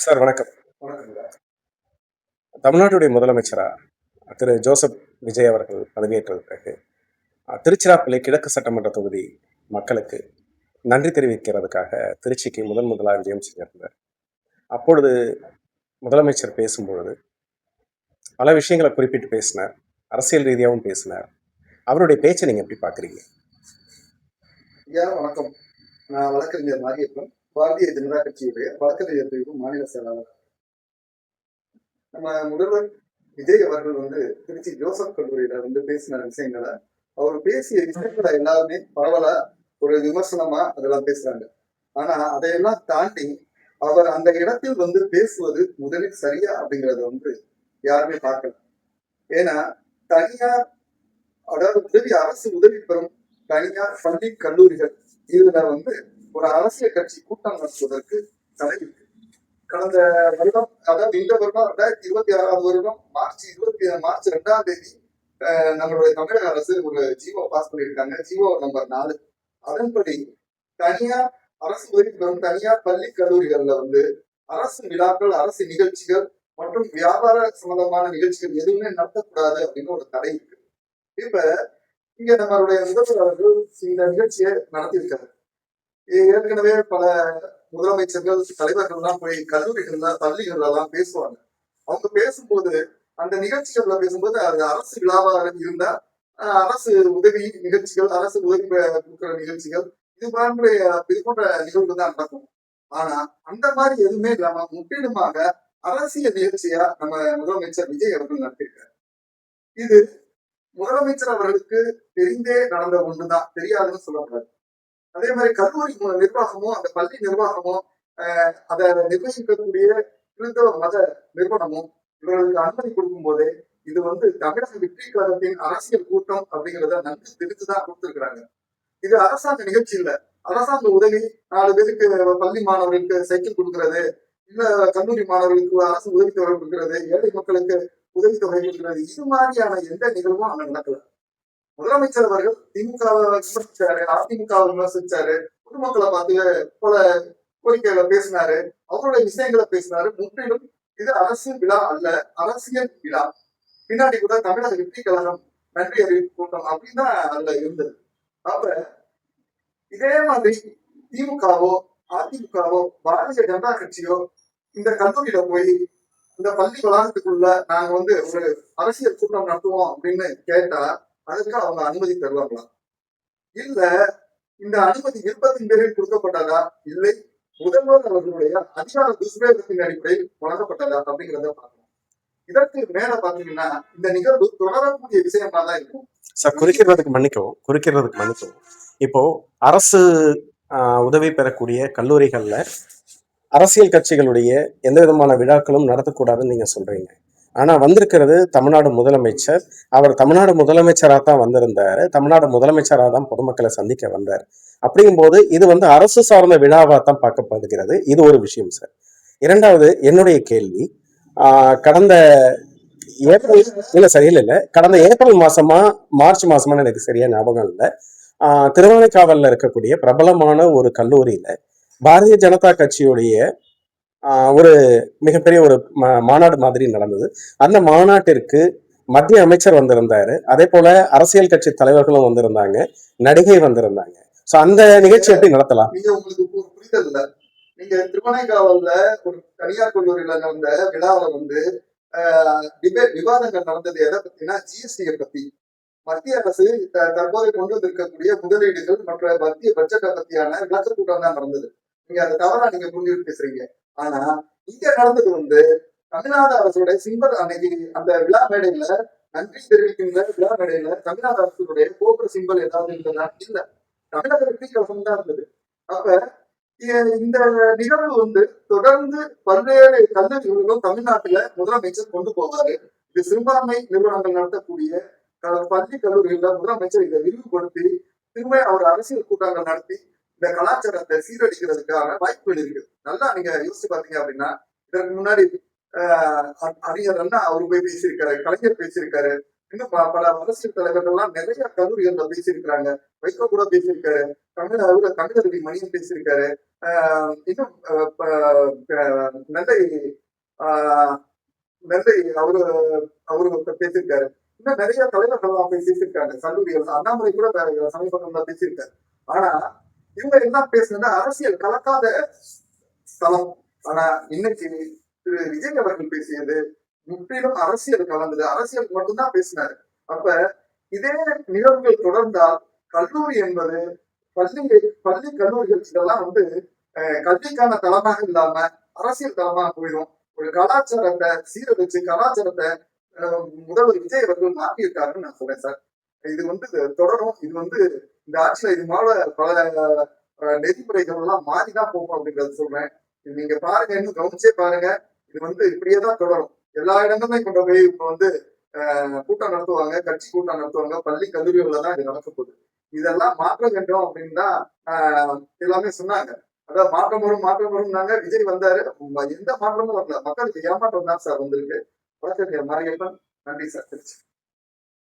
Sir வணக்கம். வணக்கங்க. தமிழ்நாட்டுடைய முதலமைச்சரா திரு ஜோசப் விஜய் அவர்கள் பதவியேற்ற பிறகு திருச்சிராப்பள்ளி கிழக்கு சட்டமன்ற தொகுதி மக்களுக்கு நன்றி தெரிவிக்கிறதுக்காக திருச்சிக்கு முதலாக விஜயம் செஞ்சிருந்தார். அப்பொழுது முதலமைச்சர் பேசும்பொழுது பல விஷயங்களை குறிப்பிட்டு பேசினார். அரசியல் ரீதியாகவும் பேசினார். அவருடைய பேச்சை நீங்க எப்படி பாக்குறீங்க? ஐயா வணக்கம். நான் வழக்கறிஞர் மாரியப்பன், பாரதிய ஜனதா கட்சியுடைய வழக்கறிஞர் பிரிவு மாநில செயலாளர். நம்ம முதல்வர் விஜய் அவர்கள் திருச்சி ஜோசப் கல்லூரியில பேசின விஷயங்களை, அவர் பேசிய விஷயங்களை எல்லாருமே பரவலா ஒரு விமர்சனமா அதெல்லாம் பேசுறாங்க. ஆனா அதையெல்லாம் தாண்டி அவர் அந்த இடத்தில் பேசுவது முதலில் சரியா அப்படிங்கறத யாருமே பார்க்கல. ஏன்னா தனியார், அதாவது அரசு உதவி பெறும் தனியார் பள்ளி கல்லூரிகள் இதுல ஒரு அரசியல் கட்சி கூட்டம் நடத்துவதற்கு தடை இருக்கு. கடந்த வருடம், அதாவது இந்த வருடம் 2026 வருடம் மார்ச் 2ஆம் தேதி நம்மளுடைய தமிழக அரசு ஒரு ஜிஓ பாஸ் பண்ணியிருக்காங்க, ஜிஓ நம்பர் 4. அதன்படி தனியார் அரசு உதவி பெறும் தனியார் பள்ளி கல்லூரிகள்ல அரசு விழாக்கள், அரசு நிகழ்ச்சிகள் மற்றும் வியாபார சம்பந்தமான நிகழ்ச்சிகள் எதுவுமே நடத்தக்கூடாது அப்படின்னு ஒரு தடை இருக்கு. இப்ப இங்க நம்மளுடைய முதல்வர் அவர்கள் இந்த நிகழ்ச்சியை நடத்தியிருக்காரு. ஏற்கனவே பல முதலமைச்சர்கள், தலைவர்கள் எல்லாம் போய் கல்லூரிகள்ல, பள்ளிகள்ல எல்லாம் பேசுவாங்க. அவங்க பேசும்போது அந்த நிகழ்ச்சிகள்ல பேசும்போது அது அரசு விழாவாக இருந்தா அரசு உதவி நிகழ்ச்சிகள், அரசு உதவி கொடுக்கிற நிகழ்ச்சிகள் இது போன்ற நிகழ்வு தான் நடக்கும். ஆனா அந்த மாதிரி எதுவுமே இல்லாம முற்றிலுமாக அரசியல் நிகழ்ச்சியா நம்ம முதலமைச்சர் விஜய் அவர்கள் நடத்திருக்காரு. இது முதலமைச்சர் அவர்களுக்கு தெரிந்தே நடந்த ஒன்றுதான், தெரியாதுன்னு சொல்லக்கூடாது. அதே மாதிரி கல்லூரி நிர்வாகமும் அந்த பள்ளி நிர்வாகமும் அதை நிர்வகிக்கக்கூடிய கிறிஸ்தவ மத நிறுவனமும் இவர்களுக்கு அனுமதி கொடுக்கும் போதே இது தமிழக வெற்றி கழகத்தின் அரசியல் கூட்டம் அப்படிங்கிறத நன்கு தெரிந்துதான் கொடுத்திருக்கிறாங்க. இது அரசாங்க நிகழ்ச்சி இல்ல. அரசாங்க உதவி 4 பேருக்கு பள்ளி மாணவர்களுக்கு சைக்கிள் கொடுக்கறது, இல்ல கல்லூரி மாணவர்களுக்கு அரசு உதவித்தொகை கொடுக்கறது, ஏழை மக்களுக்கு உதவித்தொகை கொடுக்கிறது, இது மாதிரியான எந்த நிகழ்வும் அங்க நடக்கல. முதலமைச்சர் அவர்கள் திமுகவை விமர்சிச்சாரு, அதிமுகவை விமர்சிச்சாரு, பொதுமக்களை பார்த்து பல கோரிக்கைகளை பேசினாரு, அவருடைய விஷயங்களை பேசினாரு. முற்றிலும் இது அரசு விழா அல்ல, அரசியல் விழா. பின்னாடி கூட தமிழக வெற்றி கழகம் நன்றி அறிவிப்பு கூட்டம் அப்படின்னு தான் அதுல இருந்தது. அப்ப இதே மாதிரி திமுகவோ அதிமுகவோ பாரதிய ஜனதா கட்சியோ இந்த கல்லூரியில போய் இந்த பள்ளி வளாகத்துக்குள்ள நாங்க ஒரு அரசியல் கூட்டம் நடத்துவோம் அப்படின்னு கேட்டா அதுக்கு அவங்க அனுமதி தருவாங்களா? இல்ல இந்த அனுமதி விருப்பத்தின் பேரில் கொடுக்கப்பட்டதா, இல்லை முதல்வர் அவர்களுடைய அதிகார துஷ்பிரயோகத்தின் அடிப்படையில் வழங்கப்பட்டதா அப்படிங்கிறத பார்க்கணும். இதற்கு மேல பாத்தீங்கன்னா இந்த நிகழ்வு தொடரக்கூடிய விஷயமா தான் இருக்கும். சார் குறுக்கிறதுக்கு மன்னிக்கவும். இப்போ அரசு உதவி பெறக்கூடிய கல்லூரிகள்ல அரசியல் கட்சிகளுடைய எந்த விதமான விழாக்களும் நடத்தக்கூடாதுன்னு நீங்க சொல்றீங்க. ஆனா வந்திருக்கிறது தமிழ்நாடு முதலமைச்சர். அவர் தமிழ்நாடு முதலமைச்சராக தான் வந்திருந்தாரு. தமிழ்நாடு முதலமைச்சராக தான் பொதுமக்களை சந்திக்க வந்தார். அப்படிங்கும் போது இது அரசு சார்ந்த விழாவா தான் பார்க்கப்படுகிறது. இது ஒரு விஷயம் சார். இரண்டாவது என்னுடைய கேள்வி, கடந்த ஏப்ரல் இல்ல சார் இல்ல கடந்த ஏப்ரல் மாசமா மார்ச் மாசமா எனக்கு சரியா ஞாபகம் இல்லை, திருவானைக்காவல்ல இருக்கக்கூடிய பிரபலமான ஒரு கல்லூரியில பாரதிய ஜனதா கட்சியுடைய ஒரு மிகப்பெரிய ஒரு மாநாடு மாதிரி நடந்தது. அந்த மாநாட்டிற்கு மத்திய அமைச்சர் வந்திருந்தாரு. அதே போல அரசியல் கட்சி தலைவர்களும் வந்திருந்தாங்க, நடிகை வந்திருந்தாங்க. சோ அந்த நிகழ்ச்சி எப்படி நடத்தலாம்? நீங்க உங்களுக்கு புரிதல் இல்ல. நீங்க திருவனைக்காவல்ல ஒரு தனியார் கல்லூரியில நடந்த விழாவில விவாதங்கள் நடந்தது எதை பத்தினா ஜிஎஸ்டியை பத்தி. மத்திய அரசு தற்போது கொண்டு வந்திருக்கக்கூடிய முதலீடுகள் மற்ற மத்திய பட்ஜெட்டை பத்தியான விளக்க கூட்டம் தான் நடந்தது. நீங்க அதை தவறா நீங்க புரிஞ்சு பேசுறீங்க. ஆனா இங்க நடந்தது தமிழ்நாடு அரசுடைய சிம்பல். அன்னைக்கு அந்த விழா மேடையில நன்றி தெரிவிக்கின்ற விழா மேடையில தமிழ்நாடு அரசுடைய கோபுர சிம்பல் ஏதாவது இருந்ததா? இல்ல, தமிழக வெற்றி கழகம் தான் இருந்தது. அப்ப இந்த நிகழ்வு தொடர்ந்து பல்வேறு கல்லூரிகளும் தமிழ்நாட்டுல முதலமைச்சர் கொண்டு போவாரு. இது சிறுபான்மை நிறுவனங்கள் நடத்தக்கூடிய பள்ளி கல்லூரிகள்ல முதலமைச்சர் இதை விரிவுபடுத்தி திரும்ப அவர் அரசியல் கூட்டங்கள் நடத்தி இந்த கலாச்சாரத்தை சீரழிக்கிறதுக்கான வாய்ப்புகள் இருக்கு. நல்லா நீங்க யோசிச்சு பாத்தீங்க அப்படின்னா, இதற்கு முன்னாடி அறிஞர் அண்ணா அவரு போய் பேசியிருக்காரு, கலைஞர் பேசியிருக்காரு, இன்னும் பல அரசியல் தலைவர்கள்லாம் நிறைய கல்லூரிகள்ல பேசியிருக்கிறாங்க. வைகோ கூட பேசியிருக்காரு. தமிழருவி மணியும் பேசியிருக்காரு. இன்னும் நெல்லை ஆஹ் நெல்லை அவரு அவரு பேசியிருக்காரு. இன்னும் நிறைய தலைவர்கள்லாம் போய் பேசியிருக்காங்க கல்லூரிகள். அண்ணாமலை கூட சமீபத்தில் பேசியிருக்காரு. ஆனா இவங்க என்ன பேசுனது அரசியல் கலக்காத ஸ்தலம். ஆனா இன்னைக்கு திரு விஜய் அவர்கள் பேசியது முற்றிலும் அரசியல் கலந்தது. அரசியல் மட்டும்தான் பேசினாரு. அப்ப இதே நிகழ்வுகள் தொடர்ந்தால் கல்லூரி என்பது பள்ளி கல்லூரிகள் இதெல்லாம் வந்து கல்விக்கான தளமாக இல்லாம அரசியல் தளமாக போயிடும். ஒரு கலாச்சாரத்தை சீரழிச்சு கலாச்சாரத்தை முதல்வர் விஜய் அவர்கள் மாற்றியிருக்காருன்னு நான் சொல்றேன் சார். இது வந்து தொடரும். இது வந்து இந்த ஆட்சியில இது மேல பல நெறிமுறைகள் எல்லாம் மாறிதான் போகும் அப்படிங்கறத சொல்றேன். இது நீங்க பாருங்க, இன்னும் கவனிச்சே பாருங்க. இது வந்து இப்படியேதான் தொடரும். எல்லா இடங்களுமே கொண்டு போய் இப்ப வந்து கூட்டம் நடத்துவாங்க, கட்சி கூட்டம் நடத்துவாங்க, பள்ளி கல்லூரிகள்ல தான் இது நடக்க போகுது. இதெல்லாம் மாற்ற வேண்டும் அப்படின்னு தான் எல்லாமே சொன்னாங்க. அதான் மாற்றம் வரும்னாங்க. விஜய் வந்தாரு, எந்த மாற்றமும் வரல. மக்களுக்கு ஏமாற்றம் தான் சார் வந்திருக்கு. வணக்கம் மாரியப்பன். நன்றி சார். திருச்சி.